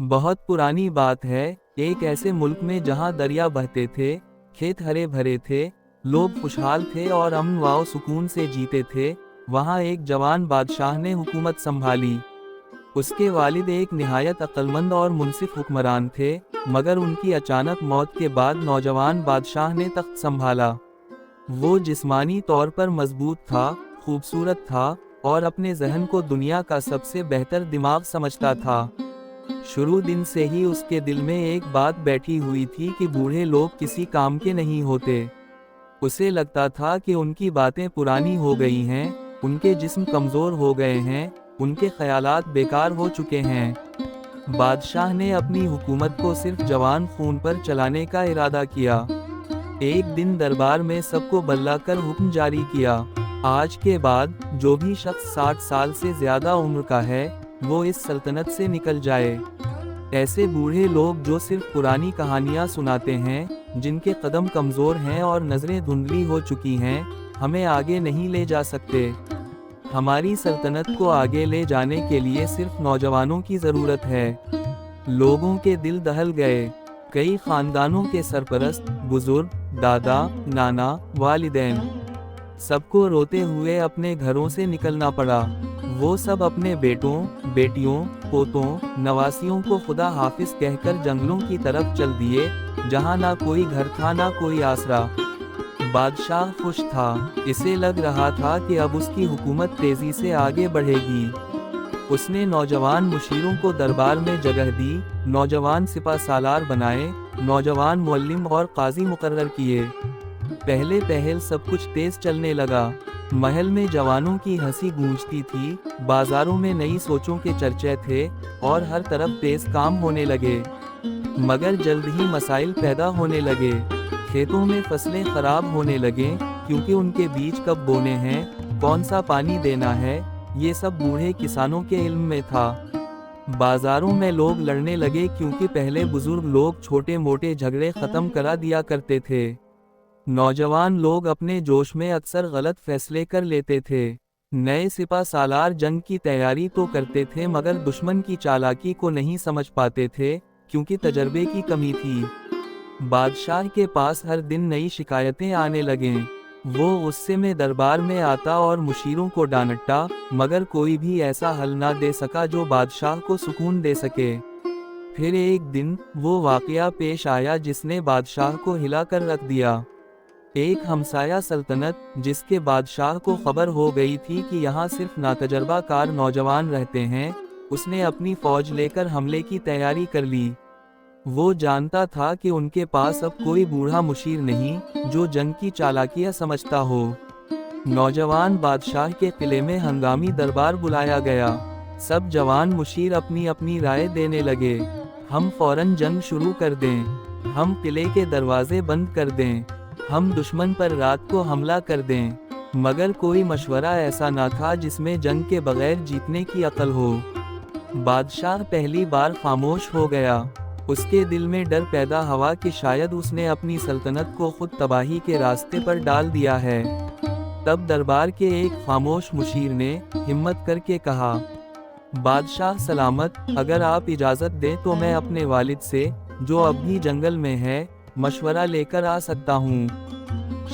بہت پرانی بات ہے، ایک ایسے ملک میں جہاں دریا بہتے تھے، کھیت ہرے بھرے تھے، لوگ خوشحال تھے اور امن و سکون سے جیتے تھے، وہاں ایک جوان بادشاہ نے حکومت سنبھالی۔ اس کے والد ایک نہایت عقلمند اور منصف حکمران تھے، مگر ان کی اچانک موت کے بعد نوجوان بادشاہ نے تخت سنبھالا۔ وہ جسمانی طور پر مضبوط تھا، خوبصورت تھا، اور اپنے ذہن کو دنیا کا سب سے بہتر دماغ سمجھتا تھا۔ شروع دن سے ہی اس کے دل میں ایک بات بیٹھی ہوئی تھی کہ بوڑھے لوگ کسی کام کے نہیں ہوتے۔ اسے لگتا تھا کہ ان کی باتیں پرانی ہو گئی ہیں، ان کے جسم کمزور ہو گئے ہیں، ان کے خیالات بیکار ہو چکے ہیں۔ بادشاہ نے اپنی حکومت کو صرف جوان خون پر چلانے کا ارادہ کیا۔ ایک دن دربار میں سب کو بلا کر حکم جاری کیا، آج کے بعد جو بھی شخص 60 سال سے زیادہ عمر کا ہے، وہ اس سلطنت سے نکل جائے۔ ایسے بوڑھے لوگ جو صرف پرانی کہانیاں سناتے ہیں، جن کے قدم کمزور ہیں اور نظریں دھندلی ہو چکی ہیں، ہمیں آگے نہیں لے جا سکتے۔ ہماری سلطنت کو آگے لے جانے کے لیے صرف نوجوانوں کی ضرورت ہے۔ لوگوں کے دل دہل گئے۔ کئی خاندانوں کے سرپرست، بزرگ، دادا، نانا، والدین، سب کو روتے ہوئے اپنے گھروں سے نکلنا پڑا۔ وہ سب اپنے بیٹوں، بیٹیوں، پوتوں، نواسیوں کو خدا حافظ کہہ کر جنگلوں کی طرف چل دیے، جہاں نہ کوئی گھر تھا نہ کوئی آسرا۔ بادشاہ خوش تھا، اسے لگ رہا تھا کہ اب اس کی حکومت تیزی سے آگے بڑھے گی۔ اس نے نوجوان مشیروں کو دربار میں جگہ دی، نوجوان سپہ سالار بنائے، نوجوان معلم اور قاضی مقرر کیے۔ پہلے پہل سب کچھ تیز چلنے لگا۔ محل میں جوانوں کی ہنسی گونجتی تھی، بازاروں میں نئی سوچوں کے چرچے تھے، اور ہر طرف تیز کام ہونے لگے۔ مگر جلد ہی مسائل پیدا ہونے لگے۔ کھیتوں میں فصلیں خراب ہونے لگیں، کیونکہ ان کے بیج کب بونے ہیں، کون سا پانی دینا ہے، یہ سب بوڑھے کسانوں کے علم میں تھا۔ بازاروں میں لوگ لڑنے لگے، کیونکہ پہلے بزرگ لوگ چھوٹے موٹے جھگڑے ختم کرا دیا کرتے تھے۔ نوجوان لوگ اپنے جوش میں اکثر غلط فیصلے کر لیتے تھے۔ نئے سپہ سالار جنگ کی تیاری تو کرتے تھے، مگر دشمن کی چالاکی کو نہیں سمجھ پاتے تھے، کیونکہ تجربے کی کمی تھی۔ بادشاہ کے پاس ہر دن نئی شکایتیں آنے لگیں۔ وہ غصے میں دربار میں آتا اور مشیروں کو ڈانٹتا، مگر کوئی بھی ایسا حل نہ دے سکا جو بادشاہ کو سکون دے سکے۔ پھر ایک دن وہ واقعہ پیش آیا جس نے بادشاہ کو ہلا کر رکھ دیا۔ ایک ہمسایہ سلطنت، جس کے بادشاہ کو خبر ہو گئی تھی کہ یہاں صرف ناتجربہ کار نوجوان رہتے ہیں، اس نے اپنی فوج لے کر حملے کی تیاری کر لی۔ وہ جانتا تھا کہ ان کے پاس اب کوئی بوڑھا مشیر نہیں، جو جنگ کی چالاکیاں سمجھتا ہو۔ نوجوان بادشاہ کے قلعے میں ہنگامی دربار بلایا گیا۔ سب جوان مشیر اپنی اپنی رائے دینے لگے۔ ہم فوراً جنگ شروع کر دیں، ہم قلعے کے دروازے بند کر دیں، ہم دشمن پر رات کو حملہ کر دیں۔ مگر کوئی مشورہ ایسا نہ تھا جس میں جنگ کے بغیر جیتنے کی عقل ہو۔ بادشاہ پہلی بار خاموش ہو گیا۔ اس کے دل میں ڈر پیدا ہوا کہ شاید اس نے اپنی سلطنت کو خود تباہی کے راستے پر ڈال دیا ہے۔ تب دربار کے ایک خاموش مشیر نے ہمت کر کے کہا، بادشاہ سلامت، اگر آپ اجازت دیں تو میں اپنے والد سے، جو اب بھی جنگل میں ہے، مشورہ لے کر آ سکتا ہوں۔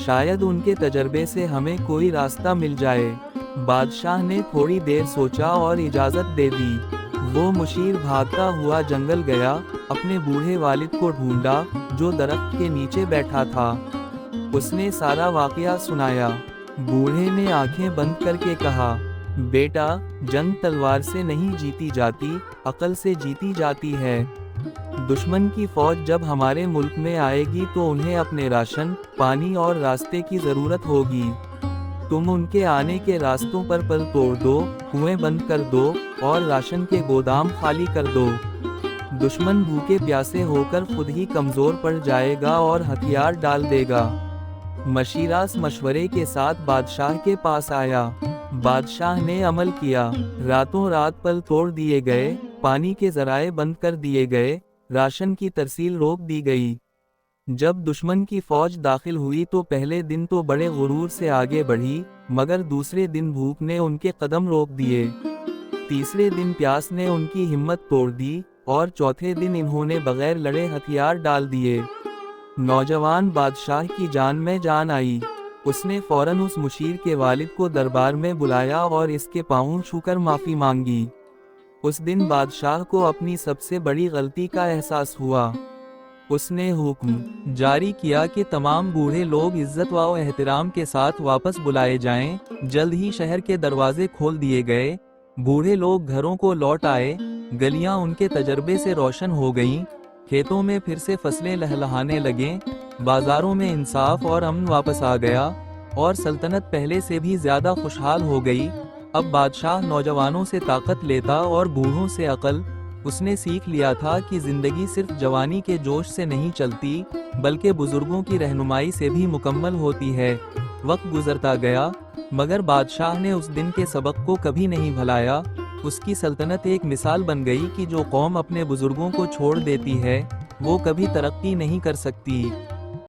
شاید ان کے تجربے سے ہمیں کوئی راستہ مل جائے۔ بادشاہ نے تھوڑی دیر سوچا اور اجازت دے دی۔ وہ مشیر بھاگتا ہوا جنگل گیا، اپنے بوڑھے والد کو ڈھونڈا، جو درخت کے نیچے بیٹھا تھا۔ اس نے سارا واقعہ سنایا۔ بوڑھے نے آنکھیں بند کر کے کہا، بیٹا، جنگ تلوار سے نہیں جیتی جاتی، عقل سے جیتی جاتی ہے۔ دشمن کی فوج جب ہمارے ملک میں آئے گی تو انہیں اپنے راشن، پانی اور راستے کی ضرورت ہوگی۔ تم ان کے آنے کے راستوں پر پل توڑ دو، کنویں بند کر دو، اور راشن کے گودام خالی کر دو۔ دشمن بھوکے پیاسے ہو کر خود ہی کمزور پڑ جائے گا اور ہتھیار ڈال دے گا۔ مشیراس مشورے کے ساتھ بادشاہ کے پاس آیا۔ بادشاہ نے عمل کیا۔ راتوں رات پل توڑ دیے گئے، پانی کے ذرائع بند کر دیے گئے، راشن کی ترسیل روک دی گئی۔ جب دشمن کی فوج داخل ہوئی تو پہلے دن تو بڑے غرور سے آگے بڑھی، مگر دوسرے دن بھوک نے ان کے قدم روک دیے۔ تیسرے دن پیاس نے ان کی ہمت توڑ دی، اور چوتھے دن انہوں نے بغیر لڑے ہتھیار ڈال دیے۔ نوجوان بادشاہ کی جان میں جان آئی۔ اس نے فوراً اس مشیر کے والد کو دربار میں بلایا اور اس کے پاؤں چھو کر معافی مانگی۔ اس دن بادشاہ کو اپنی سب سے بڑی غلطی کا احساس ہوا۔ اس نے حکم جاری کیا کہ تمام بوڑھے لوگ عزت و احترام کے ساتھ واپس بلائے جائیں۔ جلد ہی شہر کے دروازے کھول دیے گئے، بوڑھے لوگ گھروں کو لوٹ آئے، گلیاں ان کے تجربے سے روشن ہو گئیں، کھیتوں میں پھر سے فصلیں لہلہانے لگیں، بازاروں میں انصاف اور امن واپس آ گیا، اور سلطنت پہلے سے بھی زیادہ خوشحال ہو گئی۔ اب بادشاہ نوجوانوں سے طاقت لیتا اور بوڑھوں سے عقل۔ اس نے سیکھ لیا تھا کہ زندگی صرف جوانی کے جوش سے نہیں چلتی، بلکہ بزرگوں کی رہنمائی سے بھی مکمل ہوتی ہے۔ وقت گزرتا گیا، مگر بادشاہ نے اس دن کے سبق کو کبھی نہیں بھلایا۔ اس کی سلطنت ایک مثال بن گئی کہ جو قوم اپنے بزرگوں کو چھوڑ دیتی ہے، وہ کبھی ترقی نہیں کر سکتی۔